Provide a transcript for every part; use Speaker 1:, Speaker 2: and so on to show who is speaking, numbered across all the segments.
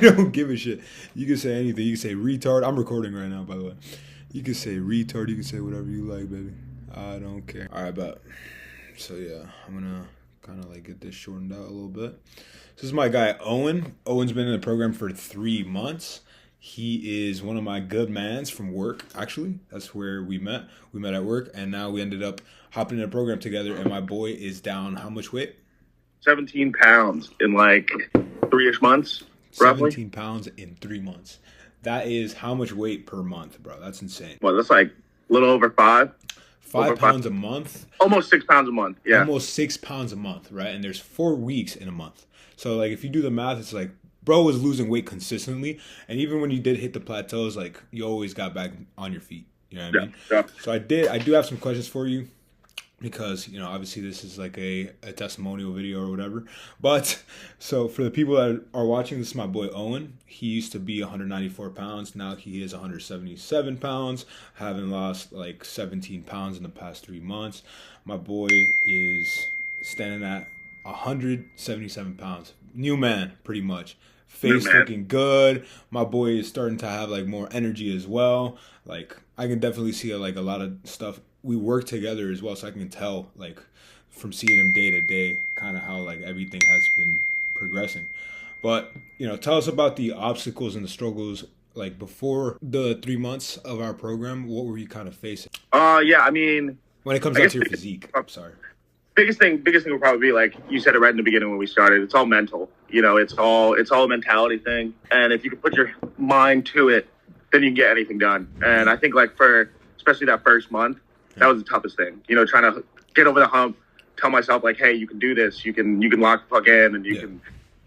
Speaker 1: don't give a shit. You can say anything. You can say retard. I'm recording right now, by the way. You can say retard. You can say whatever you like, baby. I don't care. All right, but so yeah, I'm gonna kind of like get this shortened out a little bit. This is my guy Owen. Owen's been in the program for 3 months. He is one of my good mans from work. Actually, that's where we met. We met at work, and now we ended up hopping in a program together. And my boy is down how much weight?
Speaker 2: 17 pounds in like 3-ish months, roughly.
Speaker 1: 17 pounds in 3 months. That is how much weight per month, bro. That's insane.
Speaker 2: Well, that's like a little over 5.
Speaker 1: 5 pounds a month.
Speaker 2: Almost 6 pounds a month, yeah.
Speaker 1: Almost 6 pounds a month, right? And there's 4 weeks in a month. So, like, if you do the math, it's like, bro was losing weight consistently. And even when you did hit the plateaus, like, you always got back on your feet. You know what I mean?
Speaker 2: Yeah.
Speaker 1: So I do have some questions for you. Because, you know, obviously this is like a testimonial video or whatever. But, so for the people that are watching, this is my boy Owen. He used to be 194 pounds. Now he is 177 pounds. Having lost like 17 pounds in the past 3 months. My boy is standing at 177 pounds. New man, pretty much. Face looking good. My boy is starting to have like more energy as well. Like, I can definitely see like a lot of stuff. We work together as well, so I can tell, like, from seeing him day to day, kind of how, like, everything has been progressing. But, you know, tell us about the obstacles and the struggles, like, before the 3 months of our program. What were you kind of facing?
Speaker 2: Yeah, I mean...
Speaker 1: When it comes down to your physique. I'm sorry.
Speaker 2: Biggest thing would probably be, like, you said it right in the beginning when we started, it's all mental. You know, it's all a mentality thing. And if you can put your mind to it, then you can get anything done. And I think, like, for especially that first month, that was the toughest thing, you know, trying to get over the hump, tell myself like, hey, you can do this. You can lock the fuck in and you can,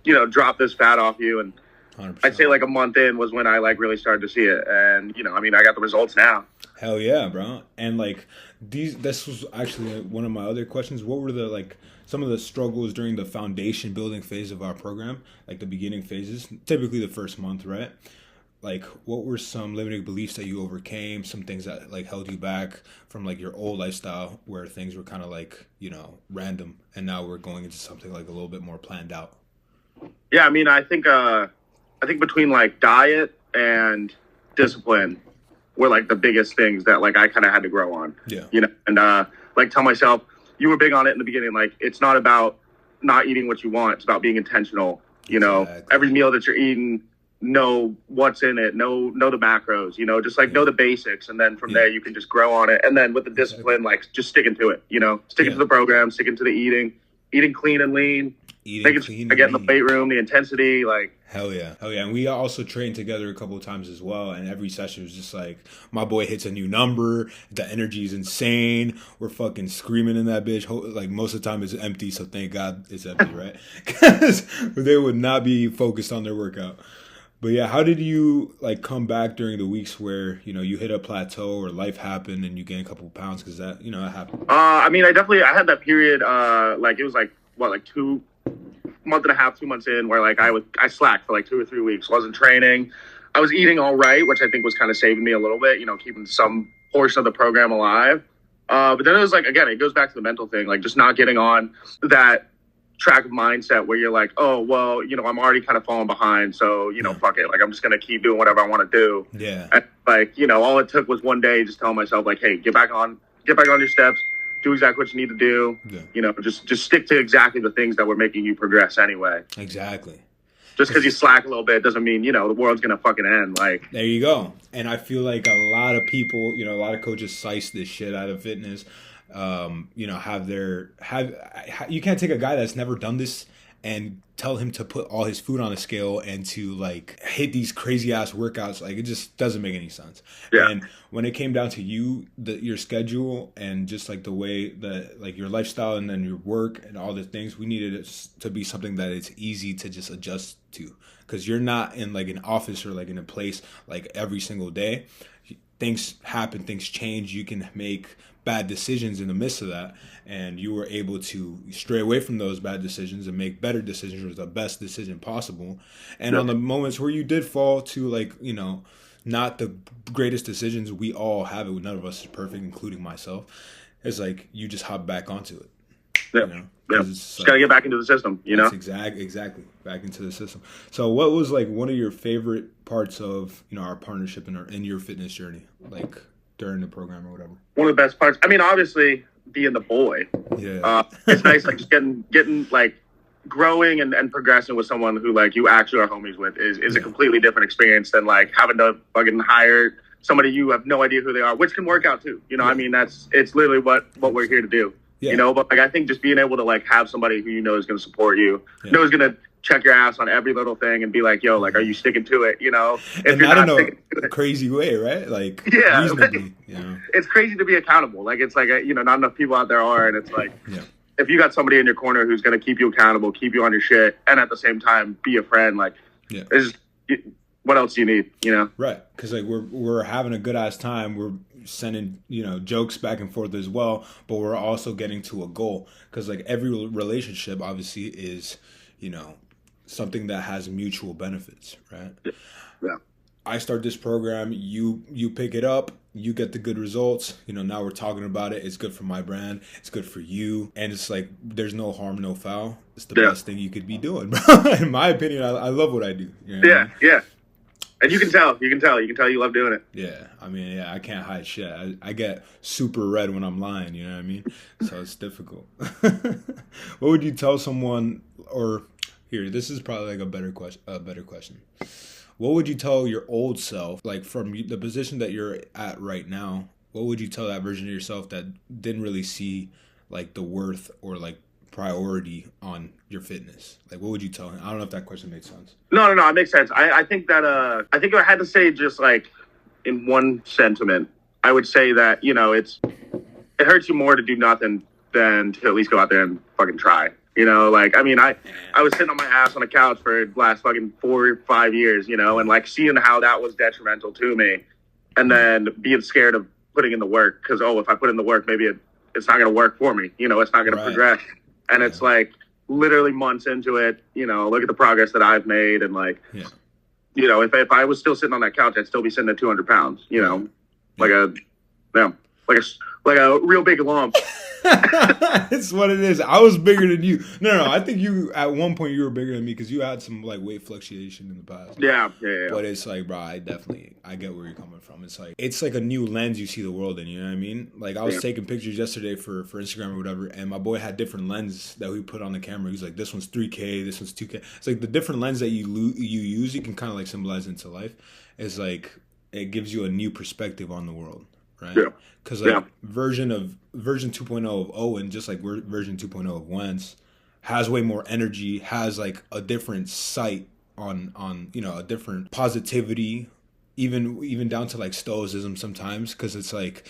Speaker 2: you know, drop this fat off you. And 100%. I'd say like a month in was when I like really started to see it. And, you know, I mean, I got the results now.
Speaker 1: Hell yeah, bro. And like this was actually one of my other questions. What were the like some of the struggles during the foundation building phase of our program, like the beginning phases, typically the first month, right? Like, what were some limiting beliefs that you overcame, some things that, like, held you back from, like, your old lifestyle where things were kind of, like, you know, random, and now we're going into something, like, a little bit more planned out?
Speaker 2: Yeah, I mean, I think between, like, diet and discipline were, like, the biggest things that, like, I kind of had to grow on.
Speaker 1: Yeah.
Speaker 2: You know, and, like, tell myself, you were big on it in the beginning, like, it's not about not eating what you want. It's about being intentional. You know, every meal that you're eating, know what's in it, know the macros, you know, just like know the basics, and then from there you can just grow on it. And then with the discipline, like just sticking to it, you know, sticking to the program, sticking to the eating clean and lean, making sure I get in the weight room, the intensity, like
Speaker 1: hell yeah. And we also trained together a couple of times as well, and every session was just like my boy hits a new number, the energy is insane, we're fucking screaming in that bitch. Like most of the time it's empty, so thank God it's empty, right? Because they would not be focused on their workout. But yeah, how did you like come back during the weeks where, you know, you hit a plateau or life happened and you gained a couple of pounds? Because that, you know, that happened.
Speaker 2: I mean, I had that period, like it was like, what, like 2 month and a half, 2 months in where like I slacked for like 2 or 3 weeks, wasn't training. I was eating all right, which I think was kind of saving me a little bit, you know, keeping some portion of the program alive. But then it was like, again, it goes back to the mental thing, like just not getting on that track of mindset where you're like, oh, well, you know, I'm already kind of falling behind. So, you know, fuck it. Like, I'm just going to keep doing whatever I want to do.
Speaker 1: Yeah.
Speaker 2: And, like, you know, all it took was one day just telling myself like, hey, get back on your steps, do exactly what you need to do. Yeah. You know, just stick to exactly the things that were making you progress anyway.
Speaker 1: Exactly.
Speaker 2: Just because you slack a little bit doesn't mean, you know, the world's going to fucking end. Like,
Speaker 1: there you go. And I feel like a lot of people, you know, a lot of coaches slice this shit out of fitness. You know, you can't take a guy that's never done this and tell him to put all his food on a scale and to like hit these crazy ass workouts. Like, it just doesn't make any sense. Yeah. And when it came down to your schedule and just like the way that like your lifestyle and then your work and all the things, we needed it to be something that it's easy to just adjust to, because you're not in like an office or like in a place like every single day. Things happen, things change. You can make bad decisions in the midst of that, and you were able to stray away from those bad decisions and make better decisions, or the best decision possible. And on the moments where you did fall to, like, you know, not the greatest decisions, we all have it. None of us is perfect, including myself. It's like you just hop back onto it.
Speaker 2: Yeah.
Speaker 1: You know,
Speaker 2: Yeah.
Speaker 1: 'cause it's
Speaker 2: Just
Speaker 1: like,
Speaker 2: gotta get back into the system, you know?
Speaker 1: that's exactly back into the system. So, what was like one of your favorite parts of our partnership and in your fitness journey, like during the program or whatever?
Speaker 2: One of the best parts. I mean, obviously, being the boy.
Speaker 1: Yeah,
Speaker 2: It's nice, like just getting like growing and progressing with someone who like you actually are homies with is a completely different experience than like having to fucking hire somebody you have no idea who they are, which can work out too. You know, I mean, it's literally what we're here to do.
Speaker 1: Yeah.
Speaker 2: You know, but like I think just being able to like have somebody who you know is going to support you, knows going to check your ass on every little thing and be like, yo, like, are you sticking to it? You know, if
Speaker 1: and
Speaker 2: you're
Speaker 1: not
Speaker 2: not
Speaker 1: in a crazy way, right? Like,
Speaker 2: yeah,
Speaker 1: reasonably, you know.
Speaker 2: It's crazy to be accountable. Like, it's like, not enough people out there are, and it's like, if you got somebody in your corner who's going to keep you accountable, keep you on your shit, and at the same time be a friend, like, what else do you need, you know?
Speaker 1: Right, because like we're having a good ass time. We're sending jokes back and forth as well, but we're also getting to a goal. Because like every relationship, obviously, is something that has mutual benefits, right?
Speaker 2: Yeah.
Speaker 1: I start this program, you pick it up, you get the good results. Now we're talking about it. It's good for my brand. It's good for you, and it's like there's no harm, no foul. It's the best thing you could be doing, bro. In my opinion, I love what I do.
Speaker 2: Yeah. And you can tell you love doing it.
Speaker 1: Yeah, I mean, I can't hide shit. I get super red when I'm lying, you know what I mean? So it's difficult. What would you tell someone, or here, this is probably like a better question. What would you tell your old self, like from the position that you're at right now, what would you tell that version of yourself that didn't really see like the worth or like priority on your fitness? Like, what would you tell him? I don't know if that question makes sense.
Speaker 2: No, it makes sense. I think that I think if I had to say just like in one sentiment, I would say that it hurts you more to do nothing than to at least go out there and fucking try. Like, I mean, I was sitting on my ass on a couch for the last fucking 4 or 5 years, and like seeing how that was detrimental to me, and then being scared of putting in the work because if I put in the work, maybe it's not going to work for me. It's not going to progress. And it's like literally months into it, look at the progress that I've made. And like, if I was still sitting on that couch, I'd still be sitting at 200 pounds, like a real big lump.
Speaker 1: It's what it is. I was bigger than you. No. I think at one point you were bigger than me because you had some like weight fluctuation in the past.
Speaker 2: Yeah.
Speaker 1: But it's like, bro, I get where you're coming from. It's like a new lens you see the world in. You know what I mean? Like I was taking pictures yesterday for Instagram or whatever, and my boy had different lenses that we put on the camera. He's like, this one's 3K, this one's 2K. It's like the different lens that you use, you can kind of like symbolize into life. It's like it gives you a new perspective on the world. Right? Because version 2.0 of Owen, just like version 2.0 of Wentz, has way more energy, has like a different sight on a different positivity, even down to like stoicism sometimes. Because it's like,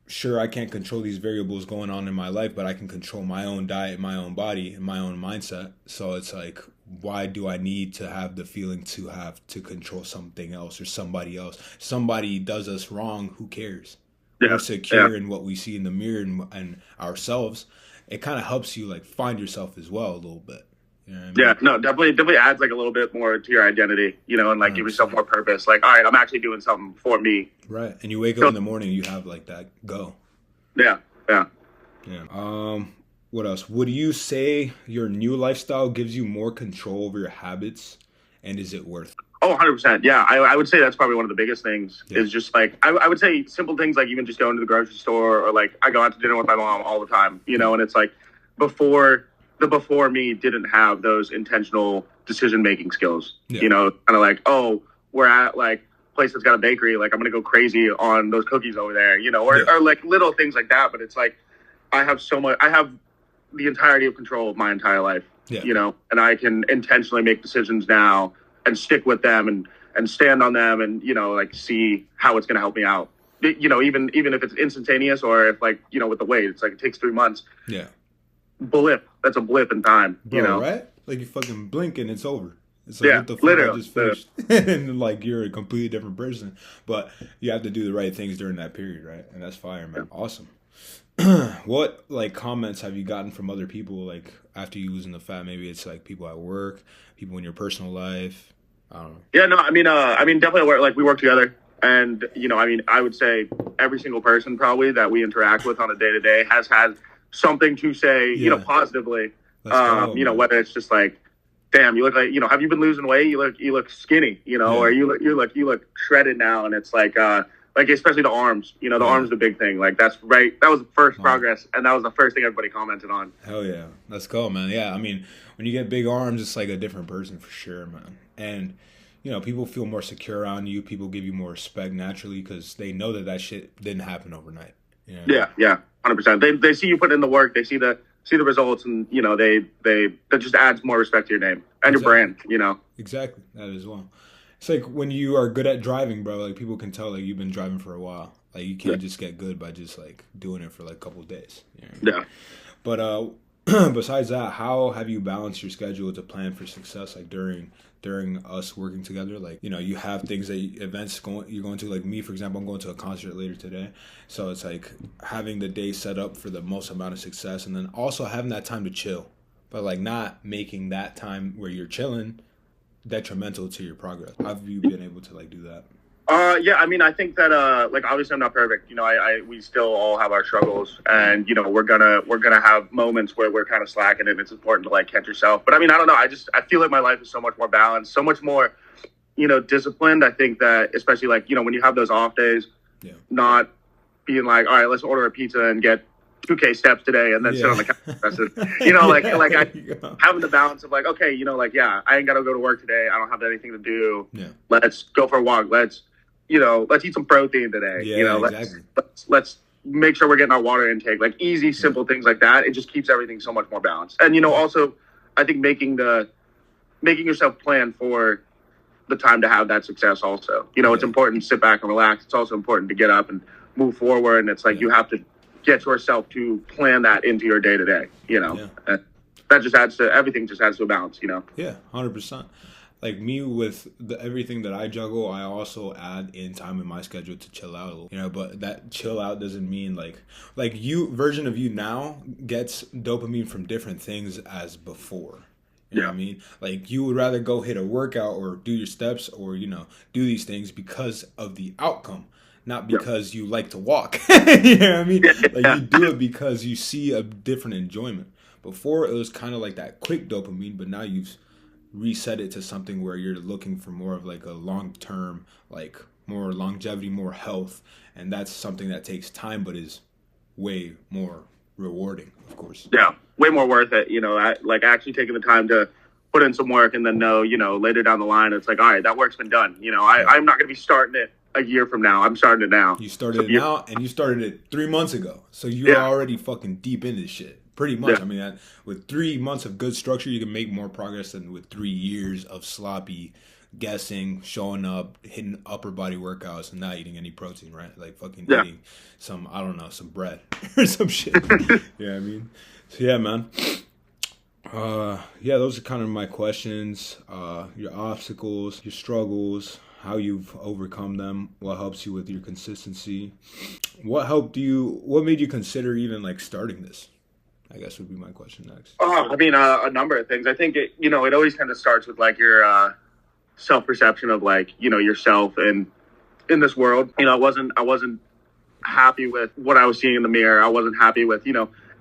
Speaker 1: sure, I can't control these variables going on in my life, but I can control my own diet, my own body, and my own mindset. So it's like, why do I need to have the feeling to have to control something else or somebody else? Somebody does us wrong, who cares? We're secure in what we see in the mirror and ourselves. It kind of helps you like find yourself as well a little bit. You know what I mean?
Speaker 2: Yeah, no, definitely adds like a little bit more to your identity, and like give yourself more purpose. Like, all right, I'm actually doing something for me.
Speaker 1: Right, and you wake up in the morning, you have like that go.
Speaker 2: Yeah.
Speaker 1: What else? Would you say your new lifestyle gives you more control over your habits, and is it worth it?
Speaker 2: Oh, 100%. Yeah, I would say that's probably one of the biggest things is just like, I would say simple things like even just going to the grocery store or like I go out to dinner with my mom all the time, and it's like before me didn't have those intentional decision-making skills, kind of like, we're at like a place that's got a bakery, like I'm going to go crazy on those cookies over there, or like little things like that. But it's like, I have the entirety of control of my entire life, and I can intentionally make decisions now and stick with them and stand on them and, like see how it's going to help me out. Even if it's instantaneous or if like, with the weight, it's like, it takes 3 months.
Speaker 1: Yeah.
Speaker 2: That's a blip in time,
Speaker 1: Bro, right? Like you fucking blink and it's over. It's like, what the fuck, I just finished. And like you're a completely different person, but you have to do the right things during that period, right? And that's fire, man. Awesome. What like comments have you gotten from other people like after you losing the fat? Maybe it's like people at work, people in your personal life. I don't know. Yeah, no,
Speaker 2: I mean definitely like we work together, and I would say every single person probably that we interact with on a day-to-day has had something to say,
Speaker 1: Yeah.
Speaker 2: positively.
Speaker 1: Let's go, man.
Speaker 2: Whether it's just like, damn, you look like, have you been losing weight? You look skinny, or
Speaker 1: Yeah.
Speaker 2: you look shredded now. And it's like especially the arms, the
Speaker 1: Yeah.
Speaker 2: arms, the big thing. Like that's right. That was the first
Speaker 1: Wow.
Speaker 2: progress. And that was the first thing everybody commented on.
Speaker 1: Hell yeah. Let's go, man. Yeah, I mean, when you get big arms, it's like a different person for sure, man. And, people feel more secure around you. People give you more respect naturally because they know that shit didn't happen overnight. You know?
Speaker 2: Yeah, yeah, 100%. They see you put in the work. They see the results, and that just adds more respect to your name and your brand.
Speaker 1: Exactly, that as well. It's like when you are good at driving, bro. Like people can tell, like you've been driving for a while. Like you can't just get good by just like doing it for like a couple of days. You know what I mean?
Speaker 2: Yeah.
Speaker 1: But besides that, how have you balanced your schedule to plan for success? Like during us working together, like you have things that events you're going to. Like me, for example, I'm going to a concert later today, so it's like having the day set up for the most amount of success, and then also having that time to chill, but like not making that time where you're chilling detrimental to your progress. How have you been able to like do that?
Speaker 2: Yeah, I mean, I think that like obviously I'm not perfect. We still all have our struggles, and we're gonna have moments where we're kind of slacking, and it's important to like catch yourself. But I mean, I don't know. I feel like my life is so much more balanced, so much more, disciplined. I think that especially like when you have those off days, not being like, all right, let's order a pizza and get 2K steps today, and then sit on the couch. Like having the balance of like, okay, I ain't gotta go to work today. I don't have anything to do.
Speaker 1: Yeah.
Speaker 2: Let's go for a walk. Let's eat some protein today.
Speaker 1: Yeah, exactly.
Speaker 2: Let's make sure we're getting our water intake. Like easy, simple things like that. It just keeps everything so much more balanced. And also, I think making yourself plan for the time to have that success. Also, it's important to sit back and relax. It's also important to get up and move forward. And it's like you have to get yourself to plan that into your day to day. That just adds to everything. Just adds to a balance.
Speaker 1: Yeah, 100%. Like me with everything that I juggle, I also add in time in my schedule to chill out a little, but that chill out doesn't mean like version of you now gets dopamine from different things as before. You know what I mean? Like you would rather go hit a workout or do your steps or, do these things because of the outcome, not because you like to walk. You know what I mean? Like you do it because you see a different enjoyment. Before it was kind of like that quick dopamine, but now you've reset it to something where you're looking for more of like a long-term, like more longevity, more health, and that's something that takes time but is way more rewarding, of course.
Speaker 2: Yeah, way more worth it. Like actually taking the time to put in some work and then later down the line it's like, all right, that work's been done. I'm not going to be starting it a year from now. I'm starting it now.
Speaker 1: You started it now, and you started it 3 months ago, so you're already fucking deep in this shit. Pretty much. I mean, with 3 months of good structure, you can make more progress than with 3 years of sloppy guessing, showing up, hitting upper body workouts, and not eating any protein, right? Like fucking eating some, I don't know, some bread or some shit. I mean? So, yeah, man. Those are kind of my questions. Your obstacles, your struggles, how you've overcome them, what helps you with your consistency. What made you consider even like starting this? I guess would be my question next.
Speaker 2: I mean, a number of things. I think it always kind of starts with like your self-perception of like, yourself and in this world. I wasn't happy with what I was seeing in the mirror. I wasn't happy with,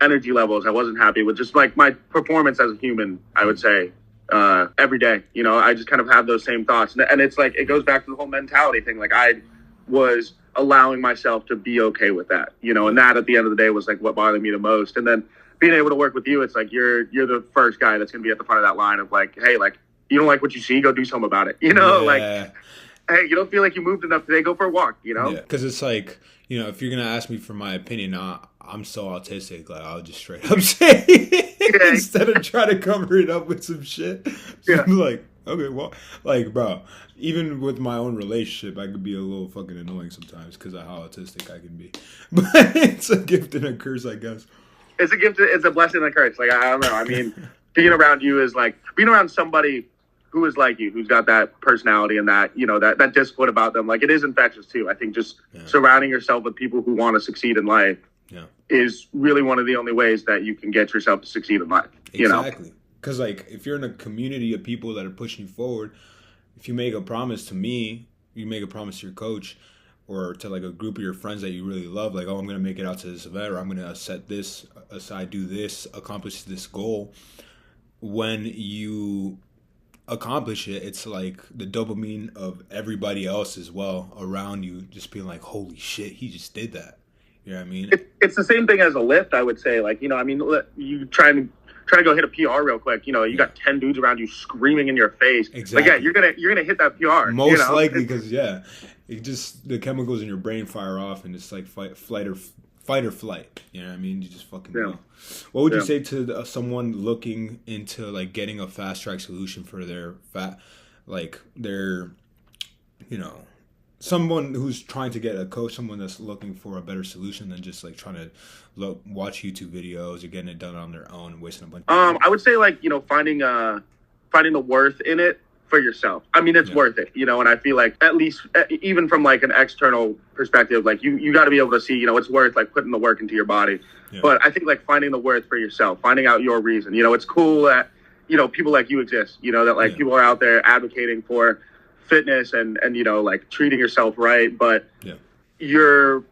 Speaker 2: energy levels. I wasn't happy with just like my performance as a human, I would say, every day. I just kind of have those same thoughts. And it's like, it goes back to the whole mentality thing. Like I was allowing myself to be okay with that, and that at the end of the day was like what bothered me the most. And then being able to work with you, it's like you're the first guy that's going to be at the front of that line of like, hey, like, you don't like what you see, go do something about it. Like, hey, you don't feel like you moved enough today, go for a walk, Yeah,
Speaker 1: because it's like, if you're going to ask me for my opinion, I'm so autistic, like, I'll just straight up say it instead of trying to cover it up with some shit. So I'm like, okay, well, like, bro, even with my own relationship, I could be a little fucking annoying sometimes because of how autistic I can be. But it's a gift and a curse, I guess.
Speaker 2: It's a gift. It's a blessing and a curse. Like, I don't know. I mean, being around you is like being around somebody who is like you, who's got that personality and that, that discipline about them. Like, it is infectious too. I think just surrounding yourself with people who want to succeed in life is really one of the only ways that you can get yourself to succeed in life.
Speaker 1: Exactly. Because like, if you're in a community of people that are pushing you forward, if you make a promise to me, you make a promise to your coach, or to like a group of your friends that you really love, like, oh, I'm gonna make it out to this event, or I'm gonna set this aside, do this, accomplish this goal. When you accomplish it, it's like the dopamine of everybody else as well around you just being like, holy shit, he just did that. You know what I mean?
Speaker 2: It's the same thing as a lift, I would say. Like, you know, I mean, you try to go hit a PR real quick. You know, you got 10 dudes around you screaming in your face.
Speaker 1: Exactly.
Speaker 2: Like, yeah, you're gonna hit that PR.
Speaker 1: Most likely, because it just, the chemicals in your brain fire off, and it's like fight or flight. You know what I mean? You just fucking go. What would you say to someone looking into like getting a fast track solution for their you know, someone who's trying to get a coach, someone that's looking for a better solution than just like trying to watch YouTube videos or getting it done on their own and wasting a bunch of time?
Speaker 2: I would say, like, you know, finding the worth in it for yourself. I mean, it's worth it, you know, and I feel like, at least even from like an external perspective, like you got to be able to see, you know, it's worth like putting the work into your body. But I think like finding the worth for yourself, finding out your reason. You know, it's cool that, you know, people like you exist, you know, that like people are out there advocating for fitness and you know, like treating yourself right, but your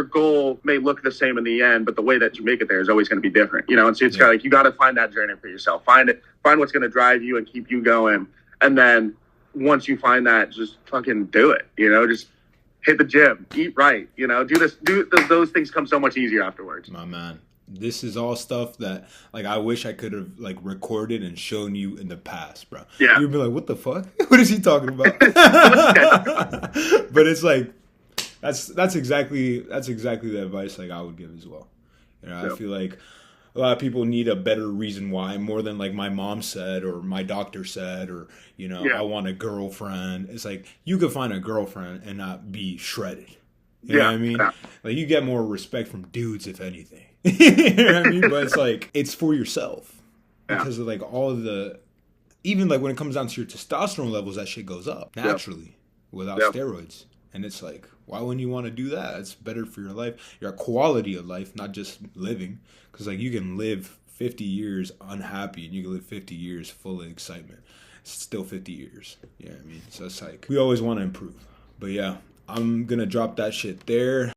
Speaker 2: goal may look the same in the end, but the way that you make it there is always going to be different, you know. And so it's like, you got to find that journey for yourself, find what's going to drive you and keep you going, and then once you find that, just fucking do it, you know. Just hit the gym, eat right, you know, those things come so much easier afterwards.
Speaker 1: My man, this is all stuff that, like, I wish I could have like recorded and shown you in the past, bro.
Speaker 2: Yeah,
Speaker 1: you'd be like, what the fuck? What is he talking about? But it's like, that's exactly the advice like I would give as well. You know, I feel like a lot of people need a better reason why, more than like my mom said or my doctor said, or, you know, I want a girlfriend. It's like, you could find a girlfriend and not be shredded. You know what I mean? Like, you get more respect from dudes, if anything. You know what I mean? But it's like, it's for yourself, because of like all of the, even like when it comes down to your testosterone levels, that shit goes up naturally without steroids. And it's like, why wouldn't you want to do that? It's better for your life, your quality of life, not just living. Because like, you can live 50 years unhappy, and you can live 50 years full of excitement. It's still 50 years. You know what I mean? So it's like, we always want to improve. But yeah, I'm going to drop that shit there.